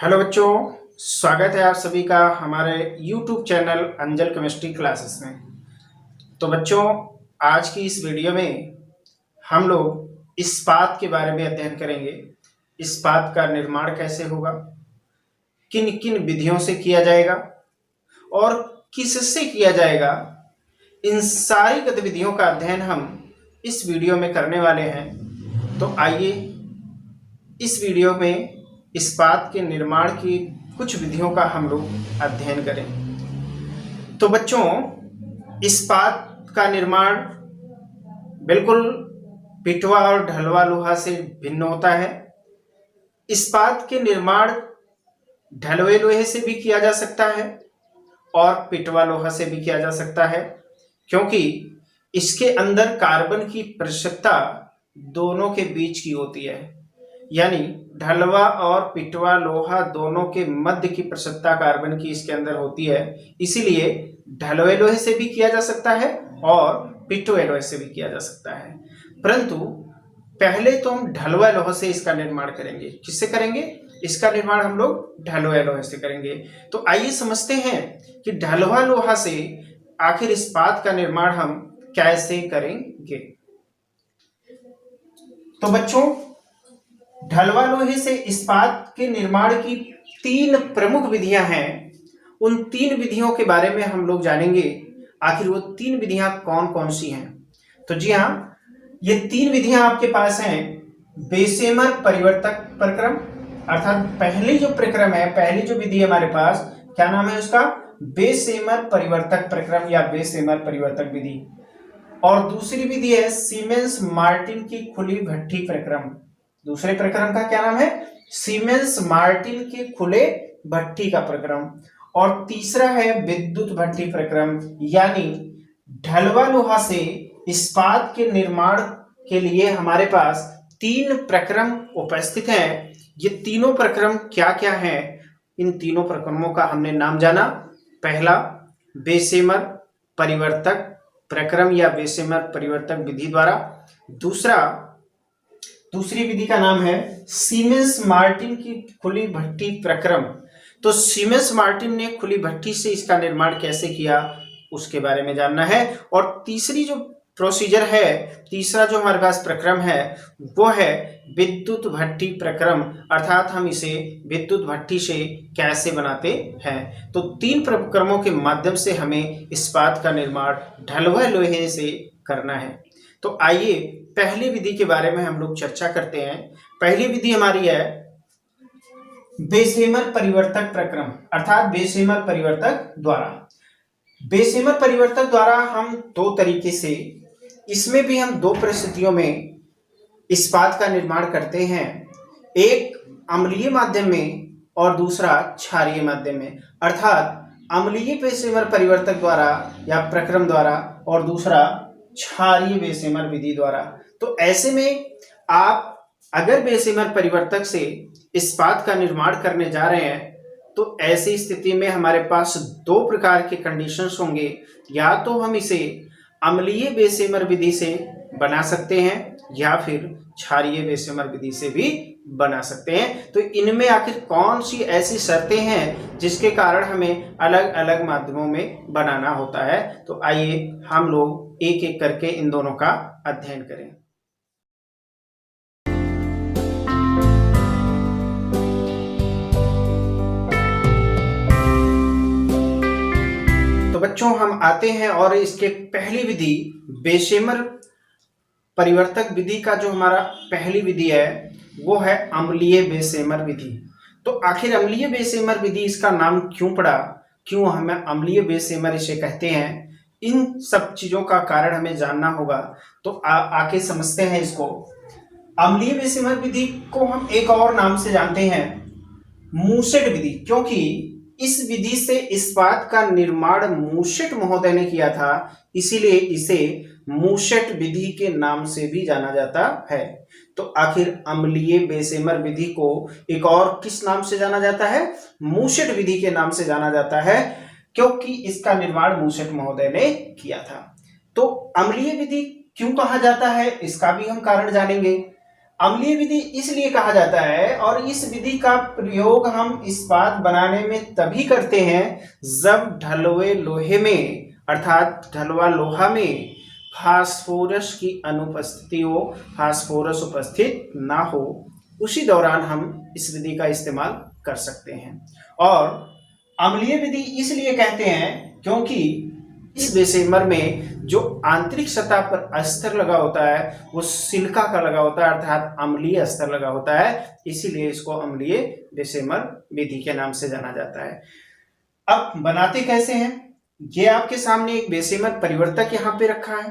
Hello बच्चों, स्वागत है आप सभी का हमारे YouTube चैनल अंजल केमिस्ट्री क्लासेस में। तो बच्चों, आज की इस वीडियो में हम लोग इस्पात के बारे में अध्ययन करेंगे। इस्पात का निर्माण कैसे होगा, किन किन विधियों से किया जाएगा और किससे किया जाएगा, इन सारी गतिविधियों का अध्ययन हम इस वीडियो में करने वाले हैं। तो आइए इस वीडियो में इस्पात के निर्माण की कुछ विधियों का हम लोग अध्ययन करें। तो बच्चों, इस्पात का निर्माण बिल्कुल पिटवा और ढलवा लोहा से भिन्न होता है। इस्पात के निर्माण ढलवे लोहे से भी किया जा सकता है और पिटवा लोहा से भी किया जा सकता है, क्योंकि इसके अंदर कार्बन की प्रतिशतता दोनों के बीच की होती है। यानी ढलवा और पिटवा लोहा दोनों के मध्य की प्रतिशतता कार्बन की इसके अंदर होती है। इसीलिए ढलवे लोहे से भी किया जा सकता है और पिटवे लोहे से भी किया जा सकता है। परंतु पहले तो हम ढलवा लोहा से इसका निर्माण करेंगे। किससे करेंगे? इसका निर्माण हम लोग ढलवा लोहे से करेंगे। तो आइए समझते हैं कि ढलवा लोहा से आखिर इस्पात का निर्माण हम कैसे करेंगे। तो बच्चों, ढलवा लोहे से इस्पात के निर्माण की तीन प्रमुख विधियां हैं। उन तीन विधियों के बारे में हम लोग जानेंगे, आखिर वो तीन विधियां कौन कौन सी हैं। तो जी हाँ, ये तीन विधियां आपके पास हैं। बेसेमर परिवर्तक प्रक्रम, अर्थात पहली जो प्रक्रम है, पहली जो विधि है हमारे पास, क्या नाम है उसका? बेसेमर परिवर्तक प्रक्रम या बेसेमर परिवर्तक विधि। और दूसरी विधि है सीमेंस मार्टिन की खुली भट्ठी प्रक्रम। दूसरे प्रक्रम का क्या नाम है? सीमेंस मार्टिन के खुले भट्ठी का प्रक्रम। और तीसरा है विद्युत भट्ठी प्रक्रम। यानी ढलवा लोहा से इस्पात के निर्माण के लिए हमारे पास तीन प्रक्रम उपस्थित हैं। ये तीनों प्रक्रम क्या क्या हैं? इन तीनों प्रक्रमों का हमने नाम जाना। पहला बेसेमर परिवर्तक प्रक्रम या बेसेमर परिवर्तक विधि द्वारा। दूसरी विधि का नाम है सीमेंस मार्टिन की खुली भट्ठी प्रक्रम। तो सीमेंस मार्टिन ने खुली भट्ठी से इसका निर्माण कैसे किया, उसके बारे में जानना है। और तीसरी जो प्रोसीजर है, तीसरा जो हमारे पास प्रक्रम है, वो है विद्युत भट्ठी प्रक्रम, अर्थात हम इसे विद्युत भट्ठी से कैसे बनाते हैं। तो तीन प्रक्रमों के माध्यम से हमें इस्पात का निर्माण ढलवा लोहे से करना है। तो आइए पहली विधि के बारे में हम लोग चर्चा करते हैं। पहली विधि हमारी है बेसेमर परिवर्तक प्रक्रम, अर्थात बेसेमर परिवर्तक द्वारा। बेसेमर परिवर्तक द्वारा हम दो तरीके से, इसमें भी हम दो परिस्थितियों में इस्पात का निर्माण करते हैं। एक अम्लीय माध्यम में और दूसरा क्षारीय माध्यम में। अर्थात अम्लीय बेसेमर परिवर्तक द्वारा या प्रक्रम द्वारा और दूसरा क्षारीय बेसेमर विधि द्वारा। तो ऐसे में आप अगर बेसेमर परिवर्तक से इस्पात का निर्माण करने जा रहे हैं, तो ऐसी स्थिति में हमारे पास दो प्रकार के कंडीशंस होंगे। या तो हम इसे अम्लीय बेसेमर विधि से बना सकते हैं या फिर क्षारीय बेसेमर विधि से भी बना सकते हैं। तो इनमें आखिर कौन सी ऐसी शर्तें हैं जिसके कारण हमें अलग अलग माध्यमों में बनाना होता है। तो आइए हम लोग एक एक करके इन दोनों का अध्ययन करें। तो बच्चों, हम आते हैं और इसके पहली विधि बेसेमर परिवर्तक विधि का जो हमारा पहली विधि है वो है अम्लीय बेसेमर विधि। तो आखिर अम्लीय बेसेमर विधि इसका नाम क्यों पड़ा, क्यों हमें अम्लीय बेसेमर इसे कहते हैं, इन सब चीजों का कारण हमें जानना होगा। तो आके समझते हैं इसको। अम्लीय बेसेमर विधि को हम एक और नाम से जानते हैं, मूसेट विधि, क्योंकि इस विधि से इस्पात का निर्माण मूसेट महोदय ने किया था, इसीलिए इसे मूसेट विधि के नाम से भी जाना जाता है। तो आखिर अम्लीय बेसेमर विधि को एक और किस नाम से जाना जाता है? मूसेट विधि के नाम से जाना जाता है, क्योंकि इसका निर्माण मूसेट महोदय ने किया था। तो अम्लीय विधि क्यों कहा जाता है, इसका भी हम कारण जानेंगे। अम्लीय विधि इसलिए कहा जाता है और इस विधि का प्रयोग हम इस्पात बनाने में तभी करते हैं जब ढलुए लोहे में अर्थात ढलवा लोहा में फास्फोरस की अनुपस्थिति हो, फास्फोरस उपस्थित ना हो, उसी दौरान हम इस विधि का इस्तेमाल कर सकते हैं। और अम्लीय विधि इसलिए कहते हैं क्योंकि इस बेशेमर में जो आंतरिक सतह पर अस्तर लगा होता है वो सिलिका का लगा होता है अर्थात अम्लीय अस्तर लगा होता है, इसीलिए इसको अम्लीय बेशेमर विधि के नाम से जाना जाता है। अब बनाते कैसे हैं, ये आपके सामने एक बेशेमर परिवर्तक यहाँ पे रखा है।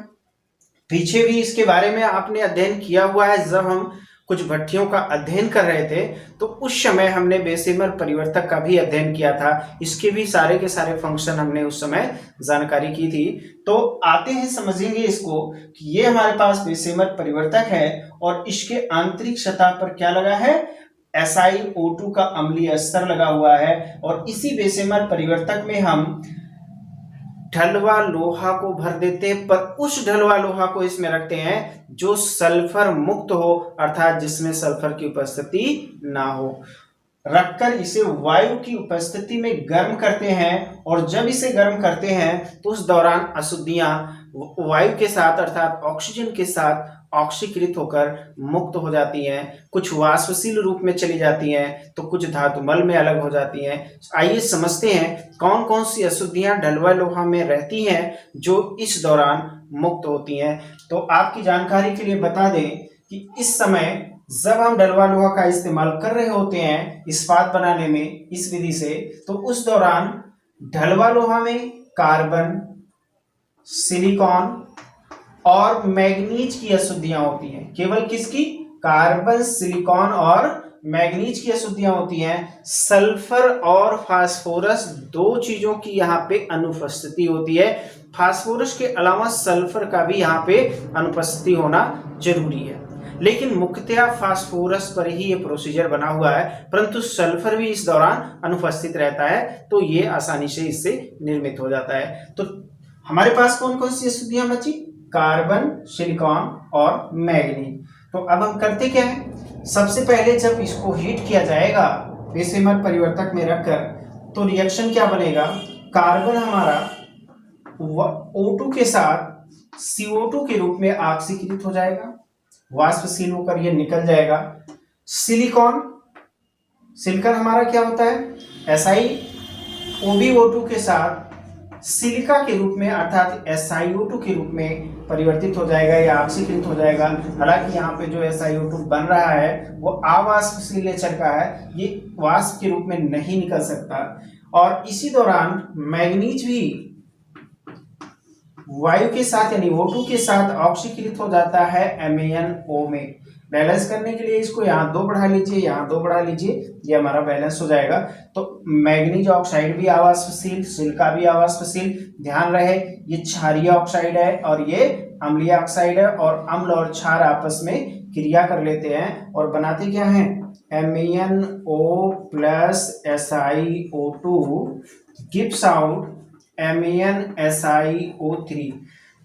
पीछे भी इसके बारे में आपने अध्ययन किया हुआ है, जब हम कुछ भट्टियों का अध्ययन कर रहे थे तो उस समय हमने बेशेमर परिवर्तक का भी अध्ययन किया था। इसके भी सारे के सारे फंक्शन हमने उस समय जानकारी की थी। तो आते हैं समझेंगे इसको कि ये हमारे पास बेशेमर परिवर्तक है और इसके आंतरिक सतह पर क्या लगा है, SiO2 का अम्लीय अस्तर लगा हुआ है। और इसी बेशेमर परिवर्तक में हम ढलवा लोहा को भर देते हैं, पर उस ढलवा लोहा को इसमें रखते हैं जो सल्फर मुक्त हो अर्थात जिसमें सल्फर की उपस्थिति ना हो। रखकर इसे वायु की उपस्थिति में गर्म करते हैं और जब इसे गर्म करते हैं तो उस दौरान अशुद्धियां वायु के साथ अर्थात ऑक्सीजन के साथ ऑक्सीकृत होकर मुक्त हो जाती हैं, कुछ वाष्पशील रूप में चली जाती हैं तो कुछ धातुमल में अलग हो जाती हैं। आइए समझते हैं कौन कौन सी अशुद्धियां ढलवा लोहा में रहती हैं जो इस दौरान मुक्त होती हैं। तो आपकी जानकारी के लिए बता दें कि इस समय जब हम ढलवा लोहा का इस्तेमाल कर रहे होते हैं इस्पात बनाने में इस विधि से, तो उस दौरान ढलवा लोहा में कार्बन, सिलिकॉन और मैग्नीज की अशुद्धियां होती हैं। केवल किसकी, कार्बन, सिलिकॉन और मैग्नीज की अशुद्धियां होती हैं। सल्फर और फास्फोरस दो चीजों की यहाँ पे अनुपस्थिति होती है। फास्फोरस के अलावा सल्फर का भी यहाँ पे अनुपस्थिति होना जरूरी है, लेकिन मुख्यतया फास्फोरस पर ही ये प्रोसीजर बना हुआ है, परंतु सल्फर भी इस दौरान अनुपस्थित रहता है तो ये आसानी से इससे निर्मित हो जाता है। तो हमारे पास कौन कौन सी अशुद्धियां बची, कार्बन, सिलिकॉन और मैग्नीज। तो अब हम करते क्या है, सबसे पहले जब इसको हीट किया जाएगा बेशेमर परिवर्तक में रखकर तो रिएक्शन क्या बनेगा, कार्बन हमारा O2 के साथ CO2 के रूप में ऑक्सीकृत हो जाएगा, वाष्पशील होकर ये निकल जाएगा। सिलिकॉन हमारा क्या होता है, SiObO2 के साथ सिलिका के रूप में अर्थात SiO2 के रूप में परिवर्तित हो जाएगा या ऑक्सीकृत हो जाएगा। हालांकि यहाँ पे जो SiO2 बन रहा है वो अवाष्पशील नेचर का है, ये वाष्प के रूप में नहीं निकल सकता। और इसी दौरान मैग्नीज भी वायु के साथ यानी O2 के साथ ऑक्सीकृत हो जाता है MnO में। बैलेंस करने के लिए इसको यहाँ 2 बढ़ा लीजिए, यहाँ 2 बढ़ा लीजिए, ये हमारा बैलेंस हो जाएगा। तो मैग्नीज ऑक्साइड भी अवाष्पशील, सिलिका भी अवाष्पशील। ध्यान रहे ये क्षारीय ऑक्साइड है और ये अम्लीय ऑक्साइड है और अम्ल और क्षार आपस में क्रिया कर लेते हैं और बनाते क्या है, MnO plus SiO2 gives out MnSiO3।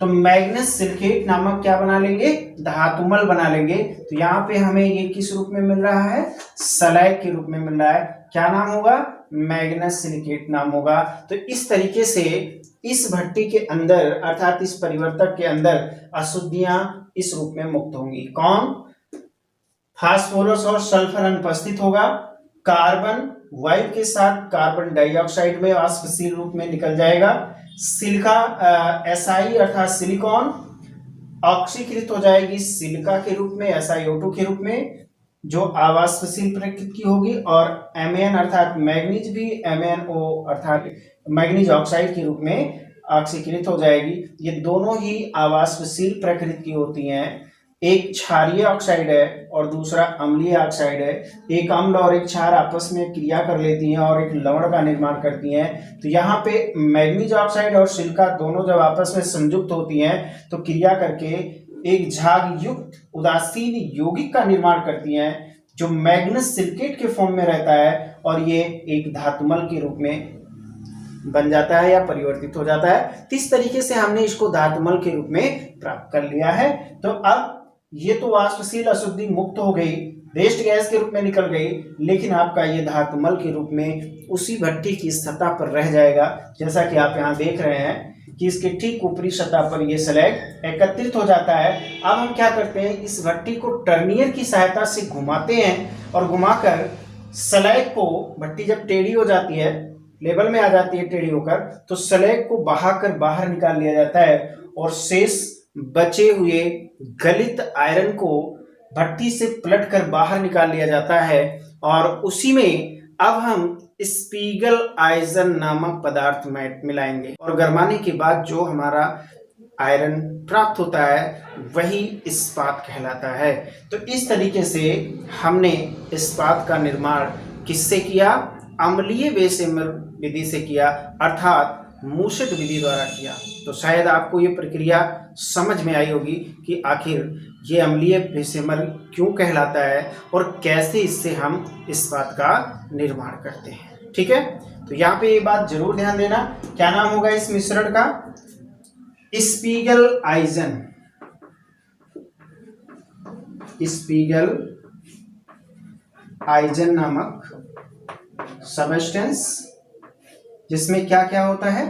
तो मैग्नीज सिलिकेट नामक क्या बना लेंगे, धातुमल बना लेंगे। तो यहाँ पे हमें ये किस रूप में मिल रहा है, सलाइड के रूप में मिल रहा है। क्या नाम होगा, मैग्नीज सिलिकेट नाम होगा। तो इस तरीके से इस भट्टी के अंदर अर्थात इस परिवर्तक के अंदर अशुद्धियां इस रूप में मुक्त होंगी। कौन, फास्फोरस और सल्फर अनुपस्थित होगा, कार्बन वायु के साथ कार्बन डाइऑक्साइड में वाष्पशील रूप में निकल जाएगा, सिलिका Si अर्थात सिलिकॉन ऑक्सीकृत हो जाएगी सिलिका के रूप में SiO2 के रूप में जो अवाष्पशील प्रकृति की होगी, और Mn अर्थात मैग्नीज भी MnO अर्थात मैग्नीज ऑक्साइड के रूप में ऑक्सीकृत हो जाएगी। ये दोनों ही अवाष्पशील प्रकृति की होती हैं। एक क्षारीय ऑक्साइड है और दूसरा अम्लीय ऑक्साइड है। एक अम्ल और एक क्षार आपस में क्रिया कर लेती हैं और एक लवण का निर्माण करती हैं। तो यहाँ पे मैग्नीज ऑक्साइड और सिलिका दोनों जब आपस में संयुक्त होती हैं तो क्रिया करके एक झाग युक्त उदासीन यौगिक का निर्माण करती हैं जो मैग्नीज सिलिकेट के फॉर्म में रहता है और ये एक धातुमल के रूप में बन जाता है या परिवर्तित हो जाता है। इस तरीके से हमने इसको धातुमल के रूप में प्राप्त कर लिया है। तो अब ये तो वाष्पशील अशुद्धि मुक्त हो गई, वेस्ट गैस के रूप में निकल गई, लेकिन आपका ये धातुमल के रूप में उसी भट्टी की सतह पर रह जाएगा। जैसा कि आप यहाँ देख रहे हैं कि इसके ठीक ऊपरी सतह पर ये स्लैग एकत्रित हो जाता है। अब हम क्या करते हैं, इस भट्टी को टर्नियर की सहायता से घुमाते हैं और घुमाकर स्लैग को, भट्टी जब टेढ़ी हो जाती है, लेवल में आ जाती है टेढ़ी होकर, तो स्लैग को बहाकर बाहर निकाल लिया जाता है और शेष बचे हुए गलित आयरन को भट्टी से पलटकर बाहर निकाल लिया जाता है और उसी में अब हम स्पीगल आइजन नामक पदार्थ में मिलाएंगे और गरमाने के बाद जो हमारा आयरन प्राप्त होता है वही इस्पात कहलाता है। तो इस तरीके से हमने इस्पात का निर्माण किससे किया? अम्लीय बेशेमर विधि से किया, अर्थात मूसक विधि द्वारा किया। तो शायद आपको ये प्रक्रिया समझ में आई होगी कि आखिर ये अम्लीय बेशेमर क्यों कहलाता है और कैसे इससे हम इस्पात का निर्माण करते हैं। ठीक है, तो यहाँ पे ये बात जरूर ध्यान देना। क्या नाम होगा इस मिश्रण का? Spiegel eigen. स्पीगल आइजन नामक सबस्टेंस, जिसमें क्या क्या होता है?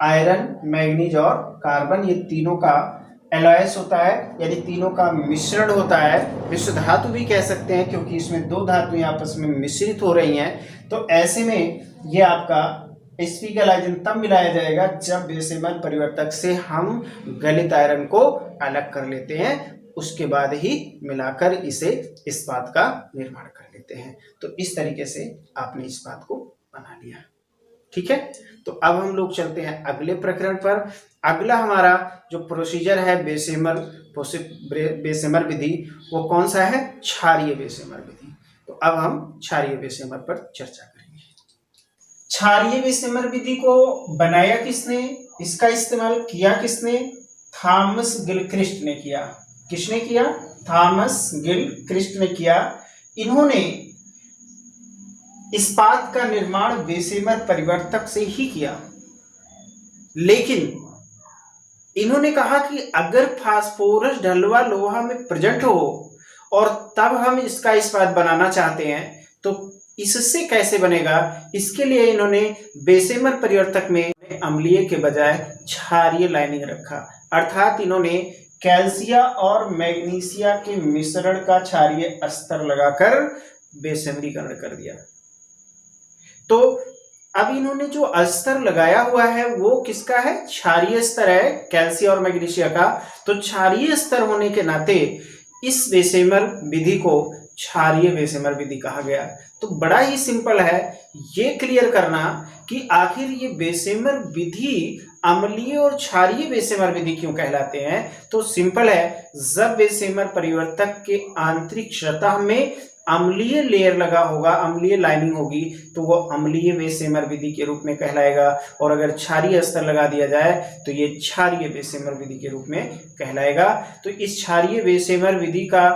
आयरन, मैग्नीज और कार्बन, ये तीनों का एलॉयस होता है, यानी तीनों का मिश्रण होता है। मिश्र धातु भी कह सकते हैं क्योंकि इसमें दो धातुएं आपस में मिश्रित हो रही हैं। तो ऐसे में ये आपका स्पीगल आइजन तब मिलाया जाएगा जब बेशेमर परिवर्तक से हम गलित आयरन को अलग कर लेते हैं, उसके बाद ही मिलाकर इसे इस्पात का निर्माण कर लेते हैं। तो इस तरीके से आपने इस्पात को बना लिया। ठीक है, तो अब हम लोग चलते हैं अगले प्रकरण पर। अगला हमारा जो प्रोसीजर है बेशेमर विधि, वो कौन सा है? क्षारीय बेशेमर विधि। तो अब हम क्षारीय बेशेमर पर चर्चा करेंगे। क्षारीय बेशेमर विधि को बनाया किसने? इसका इस्तेमाल किया किसने? थॉमस गिलक्रिस्ट ने किया। किसने किया? थॉमस गिलक्रिस्ट ने किया। इन्होंने इस्पात का निर्माण बेशेमर परिवर्तक से ही किया, लेकिन इन्होंने कहा कि अगर फास्फोरस ढलवा लोहा में प्रेजेंट हो और तब हम इसका इस्पात बनाना चाहते हैं तो इससे कैसे बनेगा? इसके लिए इन्होंने बेशेमर परिवर्तक में अम्लीय के बजाय क्षारीय लाइनिंग रखा, अर्थात इन्होंने कैल्शिया और मैग्नीशिया के मिश्रण का क्षारीय स्तर लगाकर बेशेमरीकरण कर दिया। तो अब इन्होंने जो स्तर लगाया हुआ है वो किसका है? क्षारीय स्तर है, कैल्शियम और मैग्नीशिया का। तो क्षारीय स्तर होने के नाते इस बेशेमर विधि को क्षारीय बेशेमर विधि कहा गया। तो बड़ा ही सिंपल है ये क्लियर करना कि आखिर ये बेशेमर विधि अम्लीय और क्षारीय बेशेमर विधि क्यों कहलाते हैं। तो सिंपल है, जब बेशेमर परिवर्तक के आंतरिक सतह में अम्लीय लेयर लगा होगा, अम्लीय लाइनिंग होगी, तो वो अम्लीय बेशेमर विधि के रूप में कहलाएगा। और अगर क्षारीय स्तर लगा दिया जाए तो ये क्षारीय बेशेमर विधि के रूप में कहलाएगा। तो इस क्षारीय बेशेमर विधि का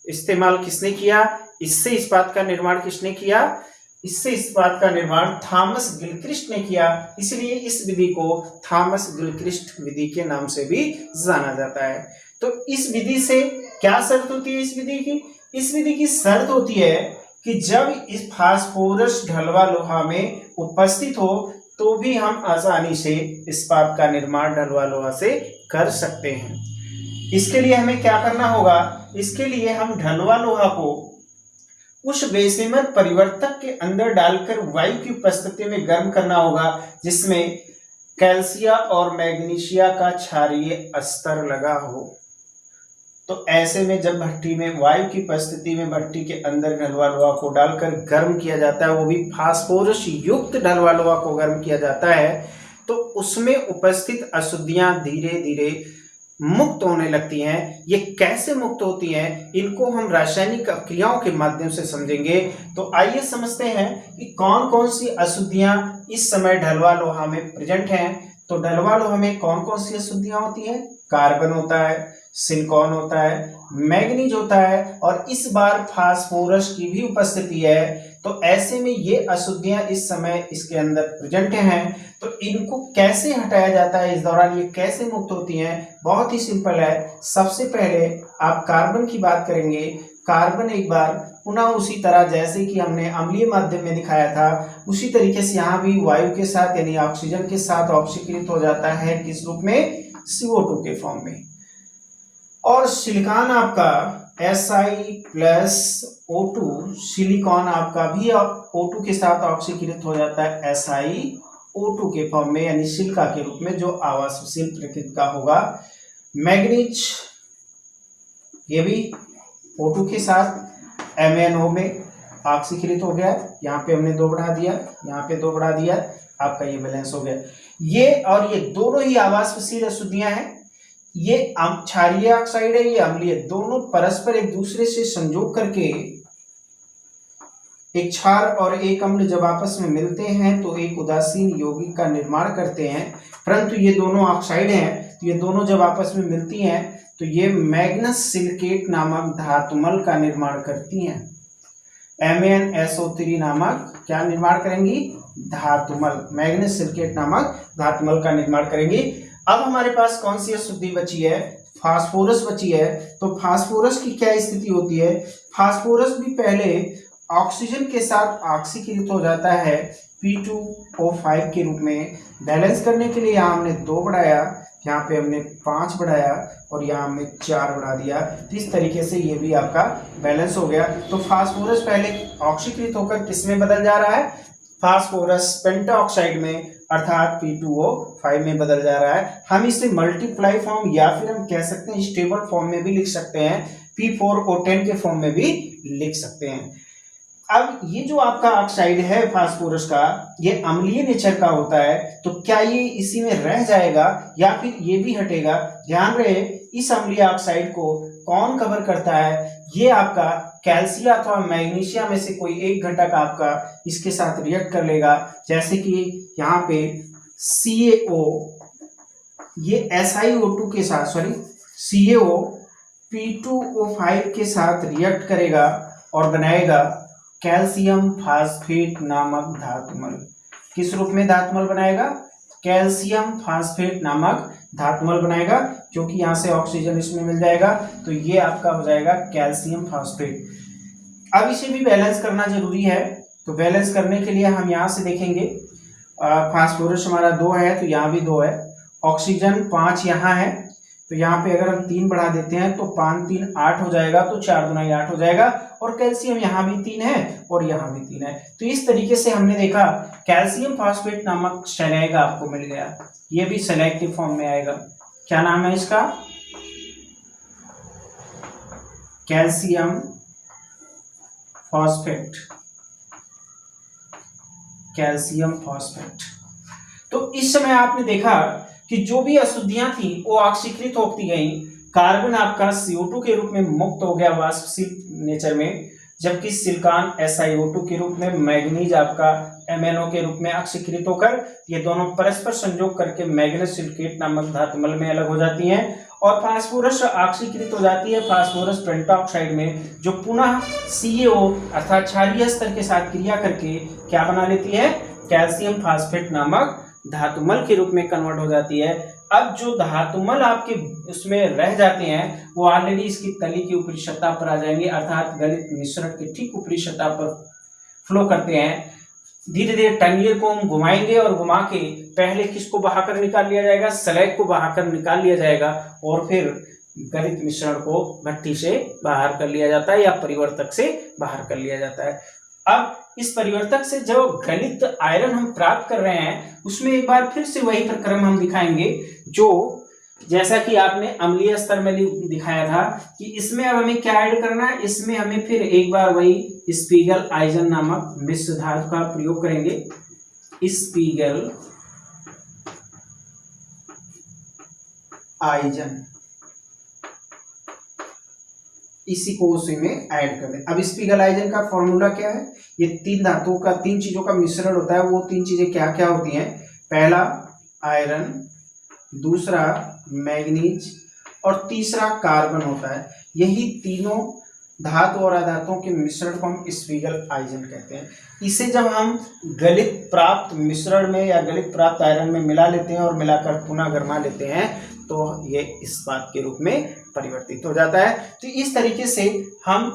इस्तेमाल किसने किया? इससे इस्पात का निर्माण किसने किया? इससे इस्पात का निर्माण थॉमस गिलक्रिस्ट ने किया। इसलिए इस विधि को थॉमस गिलक्रिस्ट विधि के नाम से भी जाना जाता है। तो इस विधि से क्या शर्त होती है? इस विधि की, इस विधि की शर्त होती है कि जब इस फास्फोरस ढलवा लोहा में उपस्थित हो तो भी हम आसानी से इस्पात का निर्माण ढलवा लोहा से कर सकते हैं। इसके लिए हमें क्या करना होगा? इसके लिए हम ढलवा लोहा को उस बेशेमर परिवर्तक के अंदर डालकर वायु की उपस्थिति में गर्म करना होगा जिसमें कैल्शिया और मैग्नीशिया का क्षारीय स्तर लगा हो। तो ऐसे में जब भट्टी में वायु की उपस्थिति में भट्टी के अंदर ढलवा लोहा को डालकर गर्म किया जाता है, वो भी फास्फोरस युक्त ढलवा लोहा को गर्म किया जाता है, तो उसमें उपस्थित अशुद्धियां धीरे धीरे मुक्त होने लगती हैं। ये कैसे मुक्त होती हैं, इनको हम रासायनिक क्रियाओं के माध्यम से समझेंगे। तो आइए समझते हैं कि कौन कौन सी अशुद्धियां इस समय ढलवा लोहा में प्रेजेंट हैं। तो ढलवा लोहा में कौन कौन सी अशुद्धियां होती हैं? कार्बन होता है, सिलिकॉन होता है, मैग्नीज होता है और इस बार फास्फोरस की भी उपस्थिति है। तो ऐसे में ये अशुद्धियां इस समय इसके अंदर प्रेजेंट हैं। तो इनको कैसे हटाया जाता है, इस दौरान ये कैसे मुक्त होती हैं? बहुत ही सिंपल है। सबसे पहले आप कार्बन की बात करेंगे, कार्बन एक बार पुनः उसी तरह जैसे कि हमने अम्लीय माध्यम में दिखाया था उसी तरीके से यहाँ भी वायु के साथ यानी ऑक्सीजन के साथ ऑक्सीकृत हो जाता है, किस रूप में? CO2 के फॉर्म में। और सिलिकॉन आपका Si+O2, सिलिकॉन आपका भी O2 के साथ ऑक्सीकृत हो जाता है SiO2 के फॉर्म में, यानी सिलिका के रूप में, जो आवासशील प्रकृति का होगा। मैग्नीज, ये भी O2 के साथ MnO में ऑक्सीकृत हो गया, यहाँ पे हमने 2 बढ़ा दिया, यहाँ पे 2 बढ़ा दिया, आपका ये बैलेंस हो गया। ये और ये दोनों ही आवासशील अशुद्धियां हैं, ये क्षारीय ऑक्साइड है, ये अम्लीय, दोनों परस्पर एक दूसरे से संयोग करके एक क्षार और एक अम्ल जब आपस में मिलते हैं तो एक उदासीन यौगिक का निर्माण करते हैं। परंतु ये दोनों ऑक्साइड हैं, तो ये दोनों जब आपस में मिलती हैं तो ये मैग्नस सिलिकेट नामक धातुमल का निर्माण करती हैं। MnSO3 नामक क्या निर्माण करेंगी? धातुमल, मैग्नस सिलिकेट नामक धातुमल का निर्माण करेंगी। अब हमारे पास कौन सी अशुद्धि बची है? फास्फोरस बची है। तो फास्फोरस की क्या स्थिति होती है? फास्फोरस भी पहले ऑक्सीजन के साथ ऑक्सीकृत हो जाता है P2O5 के रूप में। बैलेंस करने के लिए यहाँ हमने 2 बढ़ाया, यहाँ पे हमने 5 बढ़ाया और यहाँ हमने 4 बढ़ा दिया। तो इस तरीके से ये भी आपका बैलेंस हो गया। तो फास्फोरस पहले ऑक्सीकृत होकर किस में बदल जा रहा है? फास्फोरस पेंटाऑक्साइड में, अर्थात P2O5 में बदल जा रहा है। हम इसे मल्टीप्लाई फॉर्म या फिर हम कह सकते हैं स्टेबल फॉर्म में भी लिख सकते हैं, P4O10 के फॉर्म में भी लिख सकते हैं। अब ये जो आपका ऑक्साइड है फास्फोरस का, ये अम्लीय नेचर का होता है, तो क्या ये इसी में रह जाएगा या फिर ये भी हटेगा? ध्यान रहे, इस अम्लीय ऑक्साइड को कौन कवर करता है? ये आपका कैल्शियम अथवा मैग्नीशियम में से कोई एक घटक आपका इसके साथ रिएक्ट कर लेगा। जैसे कि यहाँ पे CaO, ये SiO2 के साथ CaO P2O5 के साथ रिएक्ट करेगा और बनाएगा कैल्शियम फास्फेट नामक धातुमल। किस रूप में धातुमल बनाएगा? कैल्शियम फास्फेट नामक धातुमल बनाएगा, क्योंकि यहाँ से ऑक्सीजन इसमें मिल जाएगा, तो ये आपका हो जाएगा कैल्शियम फास्फेट। अब इसे भी बैलेंस करना जरूरी है, तो बैलेंस करने के लिए हम यहाँ से देखेंगे, फास्फोरस हमारा 2 है तो यहाँ भी 2 है, ऑक्सीजन 5 यहाँ है, तो यहाँ पे अगर हम 3 बढ़ा देते हैं तो 5 3 8 हो जाएगा, तो 4 दूना 8 हो जाएगा। और कैल्शियम यहाँ भी 3 है और यहाँ भी 3 है। तो इस तरीके से हमने देखा कैल्शियम फास्फेट नामक सैलाइड आपको मिल गया। ये भी सैलाइड के फॉर्म में आएगा। क्या नाम है इसका? Calcium phosphate, calcium phosphate. तो इस समय आपने देखा कि जो भी अशुद्धियां थी वो ऑक्सीकृत होती गई। कार्बन आपका CO2 के रूप में मुक्त हो गया वाष्पशील नेचर में, जबकि सिलिकॉन SiO2 के रूप में, मैग्नीज आपका MnO के रूप में ऑक्सीकृत होकर ये दोनों परस्पर संयोग करके मैग्नेस सिलिकेट नामक धातुमल में अलग हो जाती हैं। और फास्फोरस ऑक्सीकृत हो जाती है फास्फोरस पेंटाऑक्साइड में, जो पुनः CaO अर्थात क्षारीय स्तर के साथ क्रिया करके क्या बना लेती है? कैल्शियम फास्फेट नामक धातुमल के रूप में कन्वर्ट हो जाती है। अब जो धातुमल आपके उसमें रह जाते हैं वो ऑलरेडी इसकी तली की ऊपरी सतह पर आ जाएंगे, अर्थात गलित मिश्रण के ठीक ऊपरी सतह पर फ्लो करते हैं। धीरे धीरे टंगियर को हम घुमाएंगे और घुमा के पहले किसको बहाकर निकाल लिया जाएगा? स्लैग को बहाकर निकाल लिया जाएगा और फिर गलित मिश्रण को भट्टी से बाहर कर लिया जाता है या परिवर्तक से बाहर कर लिया जाता है। अब इस परिवर्तक से जो गलित आयरन हम प्राप्त कर रहे हैं उसमें एक बार फिर से वही प्रक्रम हम दिखाएंगे, जो जैसा कि आपने अम्लीय स्तर में दिखाया था कि इसमें अब हमें क्या ऐड करना है। इसमें हमें फिर एक बार वही स्पीगल आइजन नामक मिश्र धातु का प्रयोग करेंगे। स्पीगल आइजन, इसी को उसी में ऐड कर दें। अब स्पीगल आइजन का फॉर्मूला क्या है? ये 3 धातुओं का, 3 चीजों का मिश्रण होता है। वो 3 चीजें क्या क्या होती हैं? पहला आयरन, दूसरा मैग्नीज और तीसरा कार्बन होता है। यही तीनों धातु और अधातुओं के मिश्रण को हम स्पीगल आइजन कहते हैं। इसे जब हम गलित प्राप्त मिश्रण में या गलित प्राप्त आयरन में मिला लेते हैं और मिलाकर पुनः गरमा लेते हैं तो ये इस्पात के रूप में परिवर्तित हो जाता है। तो इस तरीके से हम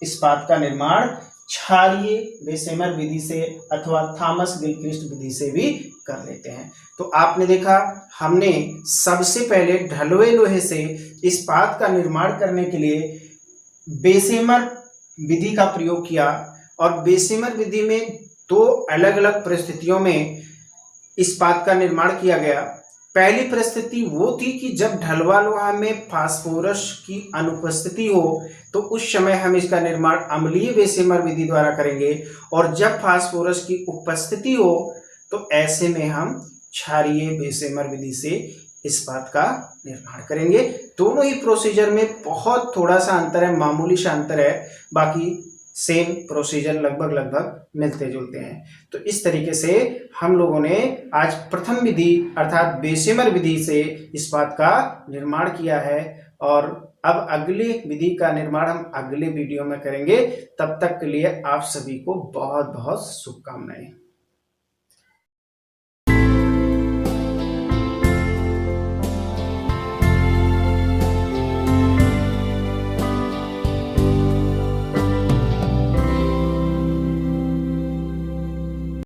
इस्पात का निर्माण क्षारीय बेसेमर विधि से अथवा थॉमस गिलक्रिस्ट विधि से भी कर लेते हैं। तो आपने देखा, हमने सबसे पहले ढलुए लोहे से इस्पात का निर्माण करने के लिए बेसेमर विधि का प्रयोग किया, और बेसेमर विधि में दो अलग अलग परिस्थितियों में इस्पात का निर्माण किया गया। पहली परिस्थिति वो थी कि जब ढलुआ लोहा में फास्फोरस की अनुपस्थिति हो तो उस समय हम इसका निर्माण अम्लीय बेसेमर विधि द्वारा करेंगे, और जब फास्फोरस की उपस्थिति हो तो ऐसे में हम क्षारीय बेसेमर विधि से इस्पात का निर्माण करेंगे। दोनों ही प्रोसीजर में बहुत थोड़ा सा अंतर है, मामूली सा अंतर है, बाकी सेम प्रोसीजर लगभग मिलते जुलते हैं। तो इस तरीके से हम लोगों ने आज प्रथम विधि अर्थात बेसेमर विधि से इस्पात का निर्माण किया है, और अब अगली विधि का निर्माण हम अगले वीडियो में करेंगे। तब तक के लिए आप सभी को बहुत बहुत शुभकामनाएं।